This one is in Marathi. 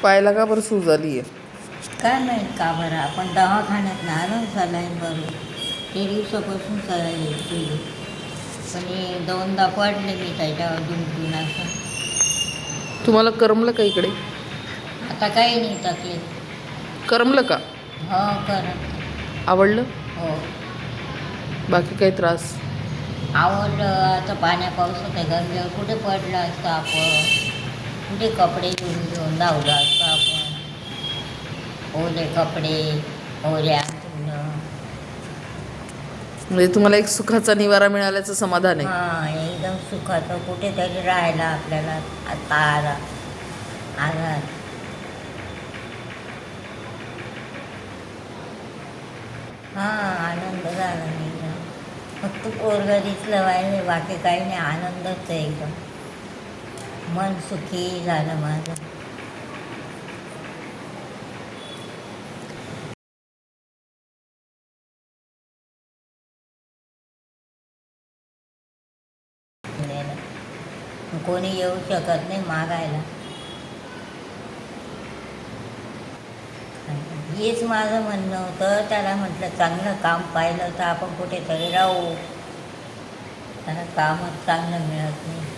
पायाला का बरं सूज आली आहे? काय माहीत का बरं. आपण दवाखान्यात ना आलो सलाईन बरोबर ते दिवसापासून सलाईन केली, पण हे दोनदा पडले मी त्याच्यावर 2-3 असं. तुम्हाला करमलं का इकडे? आता काही नाही तकलीफ. करमलं का? हो करत. आवडलं? हो बाकी काही त्रास? आवडलं. आता पाण्या पावसात आहे गंगेवर कुठे पडलं असतं आपण, कुठे कपडे घेऊन घेऊन धावलं असतं आपण. ओले कपडे, ओले अंथरुण. म्हणजे तुम्हाला एक सुखाचा निवारा मिळाल्याचं समाधान आहे. हां एकदम सुखाचं कुठेतरी राहायला आपल्याला आता आला. हां आनंद झाला नाही एकदम. फक्त पोरगं दिसलं पाहिजे, बाकी काही नाही. आनंदच आहे एकदम. मन सुखी झालं माझं. कोणी येऊ शकत नाही मागायला. हेच माझं म्हणणं होतं. त्याला म्हटलं चांगलं काम पाहिलं तर आपण कुठेतरी राहू. त्याला कामच चांगलं मिळत नाही.